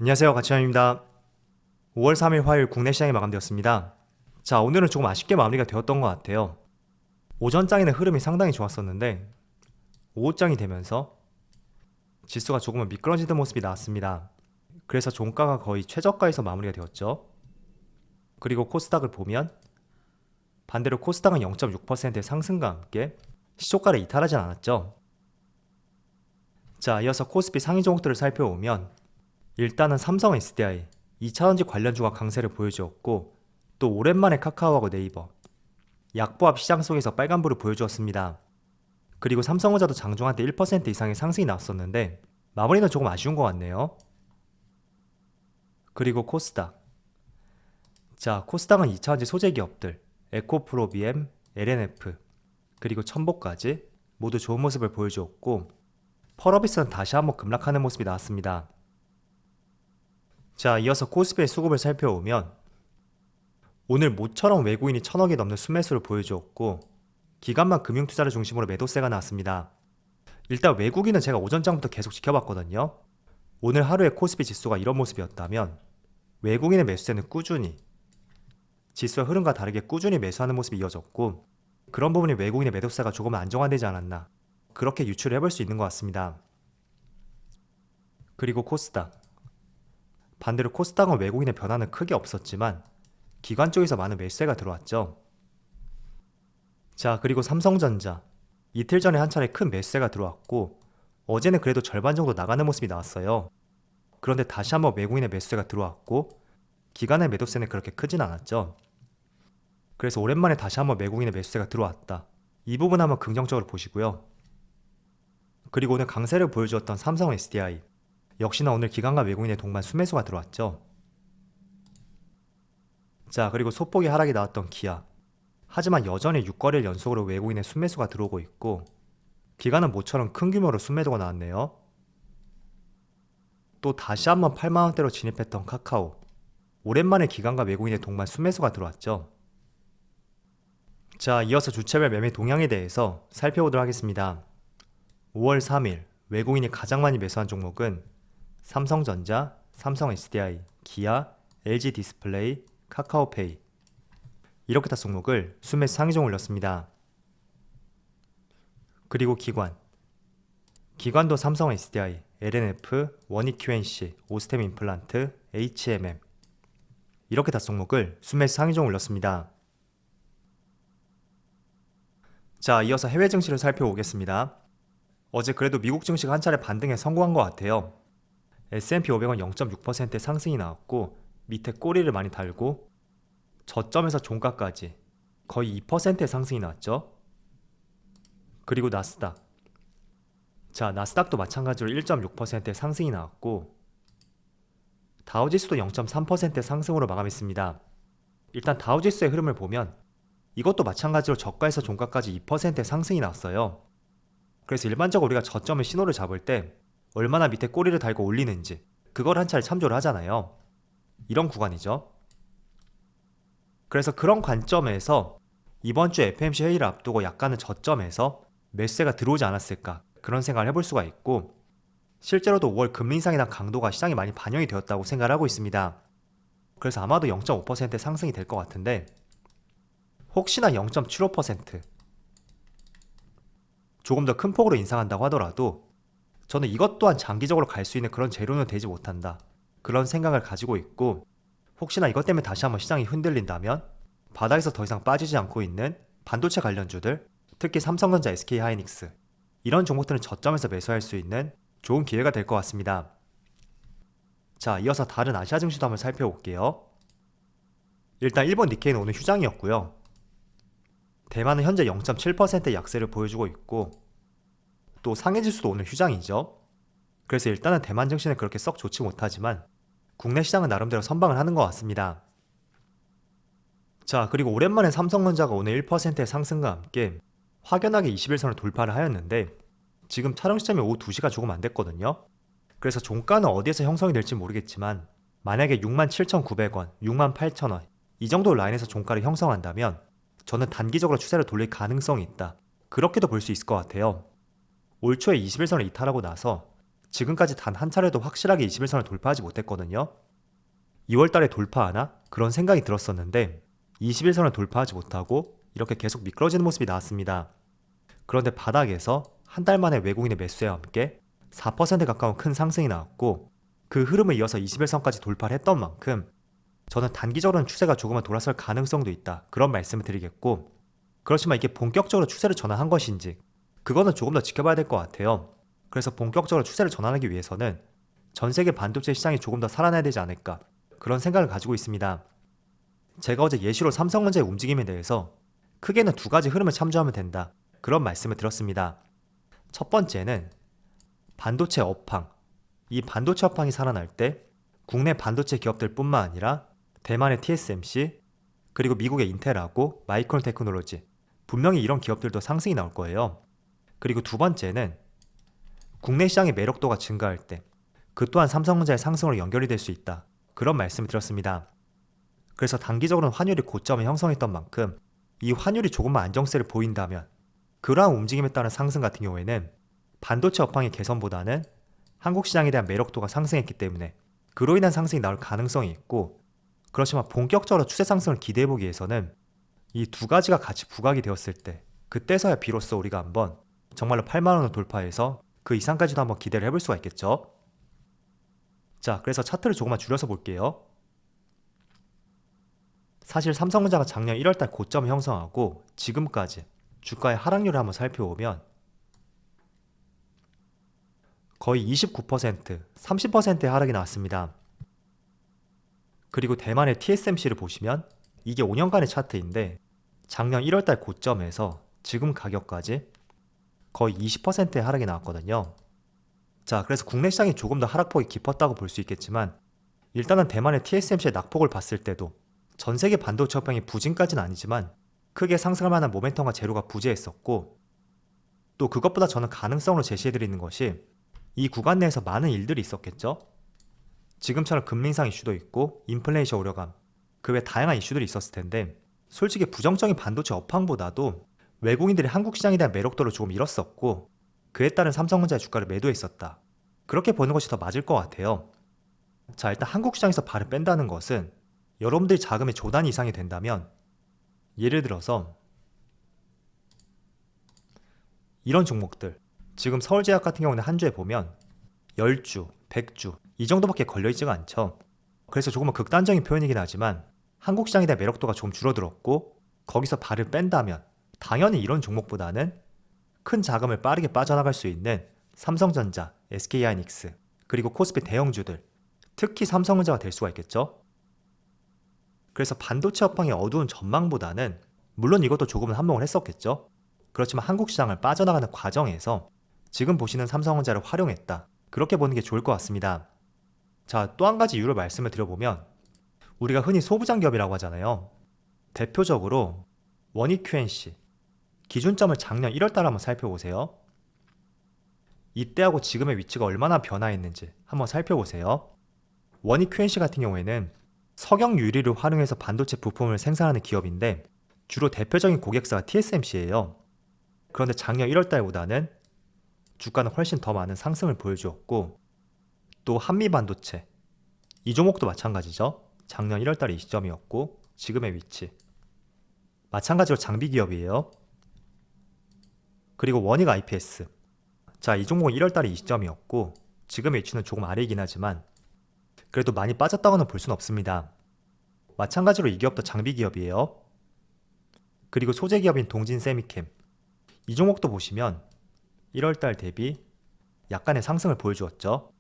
안녕하세요, 가치현입니다. 5월 3일 화요일 국내 시장이 마감되었습니다. 자, 오늘은 조금 아쉽게 마무리가 되었던 것 같아요. 오전장에는 흐름이 상당히 좋았었는데 오후장이 되면서 지수가 조금은 미끄러지는 모습이 나왔습니다. 그래서 종가가 거의 최저가에서 마무리가 되었죠. 그리고 코스닥을 보면 반대로 코스닥은 0.6%의 상승과 함께 시초가를 이탈하진 않았죠. 자, 이어서 코스피 상위 종목들을 살펴보면 일단은 삼성 SDI, 2차전지 관련주가 강세를 보여주었고 또 오랜만에 카카오하고 네이버, 약보합 시장 속에서 빨간불을 보여주었습니다. 그리고 삼성전자도 장중 한때 1% 이상의 상승이 나왔었는데 마무리는 조금 아쉬운 것 같네요. 그리고 코스닥. 자, 코스닥은 2차전지 소재 기업들, 에코프로비엠, LNF, 그리고 첨보까지 모두 좋은 모습을 보여주었고 펄어비스는 다시 한번 급락하는 모습이 나왔습니다. 자, 이어서 코스피의 수급을 살펴보면 오늘 모처럼 외국인이 1000억이 넘는 순매수를 보여주었고 기관만 금융투자를 중심으로 매도세가 나왔습니다. 일단 외국인은 제가 오전장부터 계속 지켜봤거든요. 오늘 하루의 코스피 지수가 이런 모습이었다면 외국인의 매수세는 꾸준히 지수의 흐름과 다르게 꾸준히 매수하는 모습이 이어졌고 그런 부분이 외국인의 매도세가 조금 안정화되지 않았나 그렇게 유추를 해볼 수 있는 것 같습니다. 그리고 코스닥. 반대로 코스닥은 외국인의 변화는 크게 없었지만 기관 쪽에서 많은 매수세가 들어왔죠. 자, 그리고 삼성전자. 이틀 전에 한 차례 큰 매수세가 들어왔고 어제는 그래도 절반 정도 나가는 모습이 나왔어요. 그런데 다시 한번 외국인의 매수세가 들어왔고 기관의 매도세는 그렇게 크진 않았죠. 그래서 오랜만에 다시 한번 외국인의 매수세가 들어왔다. 이 부분 한번 긍정적으로 보시고요. 그리고 오늘 강세를 보여주었던 삼성 SDI. 역시나 오늘 기관과 외국인의 동반 순매수가 들어왔죠. 자, 그리고 소폭의 하락이 나왔던 기아. 하지만 여전히 6거래일 연속으로 외국인의 순매수가 들어오고 있고 기관은 모처럼 큰 규모로 순매도가 나왔네요. 또 다시 한번 8만원대로 진입했던 카카오. 오랜만에 기관과 외국인의 동반 순매수가 들어왔죠. 자, 이어서 주체별 매매 동향에 대해서 살펴보도록 하겠습니다. 5월 3일 외국인이 가장 많이 매수한 종목은 삼성전자, 삼성 SDI, 기아, LG 디스플레이, 카카오페이 이렇게 다 종목을 순매수 상위종 올렸습니다. 그리고 기관도 삼성 SDI, LNF, 원익 QNC, 오스템 임플란트, HMM 이렇게 다 종목을 순매수 상위종 올렸습니다. 자, 이어서 해외 증시를 살펴보겠습니다. 어제 그래도 미국 증시가 한 차례 반등에 성공한 것 같아요. S&P 500은 0.6%의 상승이 나왔고 밑에 꼬리를 많이 달고 저점에서 종가까지 거의 2%의 상승이 나왔죠. 그리고 나스닥. 자, 나스닥도 마찬가지로 1.6%의 상승이 나왔고 다우지수도 0.3%의 상승으로 마감했습니다. 일단 다우지수의 흐름을 보면 이것도 마찬가지로 저가에서 종가까지 2%의 상승이 나왔어요. 그래서 일반적으로 우리가 저점의 신호를 잡을 때 얼마나 밑에 꼬리를 달고 올리는지 그걸 한 차례 참조를 하잖아요. 이런 구간이죠. 그래서 그런 관점에서 이번 주 FMC 회의를 앞두고 약간은 저점에서 매수세가 들어오지 않았을까 그런 생각을 해볼 수가 있고 실제로도 5월 금리 인상에 대한 강도가 시장에 많이 반영이 되었다고 생각을 하고 있습니다. 그래서 아마도 0.5%의 상승이 될 것 같은데 혹시나 0.75% 조금 더 큰 폭으로 인상한다고 하더라도 저는 이것 또한 장기적으로 갈 수 있는 그런 재료는 되지 못한다. 그런 생각을 가지고 있고 혹시나 이것 때문에 다시 한번 시장이 흔들린다면 바닥에서 더 이상 빠지지 않고 있는 반도체 관련주들, 특히 삼성전자, SK하이닉스 이런 종목들은 저점에서 매수할 수 있는 좋은 기회가 될 것 같습니다. 자, 이어서 다른 아시아 증시도 한번 살펴볼게요. 일단 일본 니케이는 오늘 휴장이었고요. 대만은 현재 0.7%의 약세를 보여주고 있고 또 상해지수도 오늘 휴장이죠. 그래서 일단은 대만 증시는 그렇게 썩 좋지 못하지만 국내 시장은 나름대로 선방을 하는 것 같습니다. 자, 그리고 오랜만에 삼성전자가 오늘 1%의 상승과 함께 확연하게 21선을 돌파를 하였는데 지금 촬영 시점이 오후 2시가 조금 안 됐거든요. 그래서 종가는 어디에서 형성이 될지 모르겠지만 만약에 67,900원, 68,000원 이 정도 라인에서 종가를 형성한다면 저는 단기적으로 추세를 돌릴 가능성이 있다. 그렇게도 볼 수 있을 것 같아요. 올 초에 21선을 이탈하고 나서 지금까지 단 한 차례도 확실하게 21선을 돌파하지 못했거든요. 2월달에 돌파하나? 그런 생각이 들었었는데 21선을 돌파하지 못하고 이렇게 계속 미끄러지는 모습이 나왔습니다. 그런데 바닥에서 한 달 만에 외국인의 매수와 함께 4% 가까운 큰 상승이 나왔고 그 흐름을 이어서 21선까지 돌파를 했던 만큼 저는 단기적으로는 추세가 조금은 돌아설 가능성도 있다, 그런 말씀을 드리겠고, 그렇지만 이게 본격적으로 추세를 전환한 것인지 그거는 조금 더 지켜봐야 될 것 같아요. 그래서 본격적으로 추세를 전환하기 위해서는 전 세계 반도체 시장이 조금 더 살아나야 되지 않을까, 그런 생각을 가지고 있습니다. 제가 어제 예시로 삼성전자의 움직임에 대해서 크게는 두 가지 흐름을 참조하면 된다, 그런 말씀을 드렸습니다. 첫 번째는 반도체 업황. 이 반도체 업황이 살아날 때 국내 반도체 기업들 뿐만 아니라 대만의 TSMC, 그리고 미국의 인텔하고 마이크론 테크놀로지, 분명히 이런 기업들도 상승이 나올 거예요. 그리고 두 번째는 국내 시장의 매력도가 증가할 때 그 또한 삼성전자의 상승으로 연결이 될 수 있다, 그런 말씀을 드렸습니다. 그래서 단기적으로는 환율이 고점을 형성했던 만큼 이 환율이 조금만 안정세를 보인다면 그러한 움직임에 따른 상승 같은 경우에는 반도체 업황의 개선보다는 한국 시장에 대한 매력도가 상승했기 때문에 그로 인한 상승이 나올 가능성이 있고, 그렇지만 본격적으로 추세 상승을 기대해보기 위해서는 이 두 가지가 같이 부각이 되었을 때 그때서야 비로소 우리가 한번 정말로 8만원을 돌파해서 그 이상까지도 한번 기대를 해볼 수가 있겠죠. 자, 그래서 차트를 조금만 줄여서 볼게요. 사실 삼성전자가 작년 1월달 고점을 형성하고 지금까지 주가의 하락률을 한번 살펴보면 거의 29%, 30%의 하락이 나왔습니다. 그리고 대만의 TSMC를 보시면 이게 5년간의 차트인데 작년 1월달 고점에서 지금 가격까지 거의 20%의 하락이 나왔거든요. 자, 그래서 국내 시장이 조금 더 하락폭이 깊었다고 볼 수 있겠지만 일단은 대만의 TSMC의 낙폭을 봤을 때도 전 세계 반도체 업황이 부진까지는 아니지만 크게 상승할 만한 모멘텀과 재료가 부재했었고, 또 그것보다 저는 가능성으로 제시해드리는 것이 이 구간 내에서 많은 일들이 있었겠죠. 지금처럼 금리 인상 이슈도 있고 인플레이션 우려감, 그 외 다양한 이슈들이 있었을 텐데 솔직히 부정적인 반도체 업황보다도 외국인들이 한국 시장에 대한 매력도를 조금 잃었었고 그에 따른 삼성전자의 주가를 매도했었다, 그렇게 보는 것이 더 맞을 것 같아요. 자, 일단 한국 시장에서 발을 뺀다는 것은 여러분들이 자금의 조단 이상이 된다면, 예를 들어서 이런 종목들, 지금 서울제약 같은 경우는 한 주에 보면 10주, 100주 이 정도밖에 걸려있지가 않죠. 그래서 조금은 극단적인 표현이긴 하지만 한국 시장에 대한 매력도가 조금 줄어들었고 거기서 발을 뺀다면 당연히 이런 종목보다는 큰 자금을 빠르게 빠져나갈 수 있는 삼성전자, SK하이닉스, 그리고 코스피 대형주들, 특히 삼성전자가 될 수가 있겠죠. 그래서 반도체 업황의 어두운 전망보다는 물론 이것도 조금은 한몫을 했었겠죠. 그렇지만 한국 시장을 빠져나가는 과정에서 지금 보시는 삼성전자를 활용했다, 그렇게 보는 게 좋을 것 같습니다. 자, 또 한 가지 이유를 말씀을 드려보면 우리가 흔히 소부장기업이라고 하잖아요. 대표적으로 원익 QNC 기준점을 작년 1월달 한번 살펴보세요. 이때하고 지금의 위치가 얼마나 변화했는지 한번 살펴보세요. 원익 QNC 같은 경우에는 석영 유리를 활용해서 반도체 부품을 생산하는 기업인데 주로 대표적인 고객사가 TSMC예요. 그런데 작년 1월달보다는 주가는 훨씬 더 많은 상승을 보여주었고, 또 한미반도체 이 종목도 마찬가지죠. 작년 1월달이 이 시점이었고 지금의 위치 마찬가지로 장비 기업이에요. 그리고 원익 IPS, 자, 이 종목은 1월달이 이 시점이었고 지금의 위치는 조금 아래이긴 하지만 그래도 많이 빠졌다고는 볼 수는 없습니다. 마찬가지로 이 기업도 장비 기업이에요. 그리고 소재 기업인 동진 세미캠, 이 종목도 보시면 1월달 대비 약간의 상승을 보여주었죠.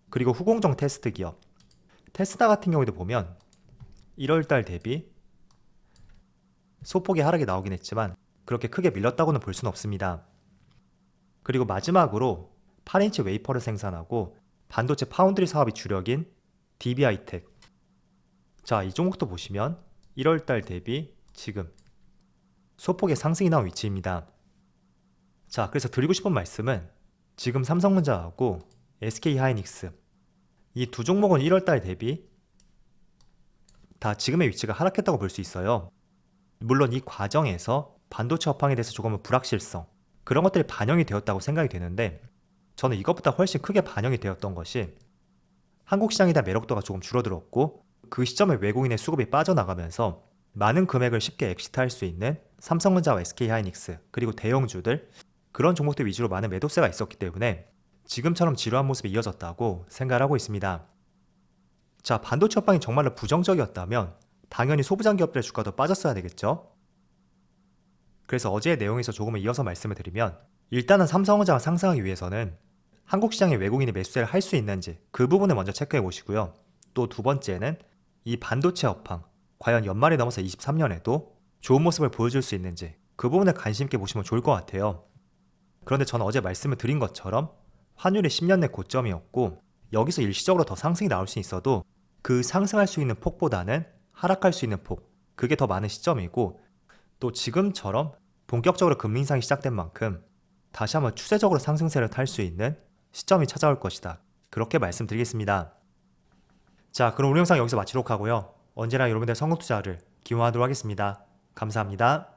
그리고 후공정 테스트 기업 테스다 같은 경우에도 보면 1월달 대비 소폭의 하락이 나오긴 했지만 그렇게 크게 밀렸다고는 볼 수는 없습니다. 그리고 마지막으로 8인치 웨이퍼를 생산하고 반도체 파운드리 사업이 주력인 DB하이텍, 자, 이 종목도 보시면 1월달 대비 지금 소폭의 상승이 나온 위치입니다. 자, 그래서 드리고 싶은 말씀은 지금 삼성전자하고 SK하이닉스 이 두 종목은 1월달 대비 다 지금의 위치가 하락했다고 볼 수 있어요. 물론 이 과정에서 반도체 업황에 대해서 조금은 불확실성, 그런 것들이 반영이 되었다고 생각이 되는데 저는 이것보다 훨씬 크게 반영이 되었던 것이 한국 시장에 대한 매력도가 조금 줄어들었고 그 시점에 외국인의 수급이 빠져나가면서 많은 금액을 쉽게 엑시트할 수 있는 삼성전자와 SK하이닉스 그리고 대형주들 그런 종목들 위주로 많은 매도세가 있었기 때문에 지금처럼 지루한 모습이 이어졌다고 생각을 하고 있습니다. 자, 반도체 업황이 정말로 부정적이었다면 당연히 소부장 기업들의 주가도 빠졌어야 되겠죠? 그래서 어제의 내용에서 조금은 이어서 말씀을 드리면 일단은 삼성전자가 상승하기 위해서는 한국 시장에 외국인이 매수세를 할 수 있는지 그 부분을 먼저 체크해 보시고요. 또 두 번째는 이 반도체 업황 과연 연말이 넘어서 23년에도 좋은 모습을 보여줄 수 있는지 그 부분을 관심 있게 보시면 좋을 것 같아요. 그런데 저는 어제 말씀을 드린 것처럼 환율이 10년 내 고점이었고 여기서 일시적으로 더 상승이 나올 수 있어도 그 상승할 수 있는 폭보다는 하락할 수 있는 폭 그게 더 많은 시점이고 또 지금처럼 본격적으로 금리 인상이 시작된 만큼 다시 한번 추세적으로 상승세를 탈 수 있는 시점이 찾아올 것이다. 그렇게 말씀드리겠습니다. 자, 그럼 우리 영상 여기서 마치도록 하고요. 언제나 여러분들의 성공 투자를 기원하도록 하겠습니다. 감사합니다.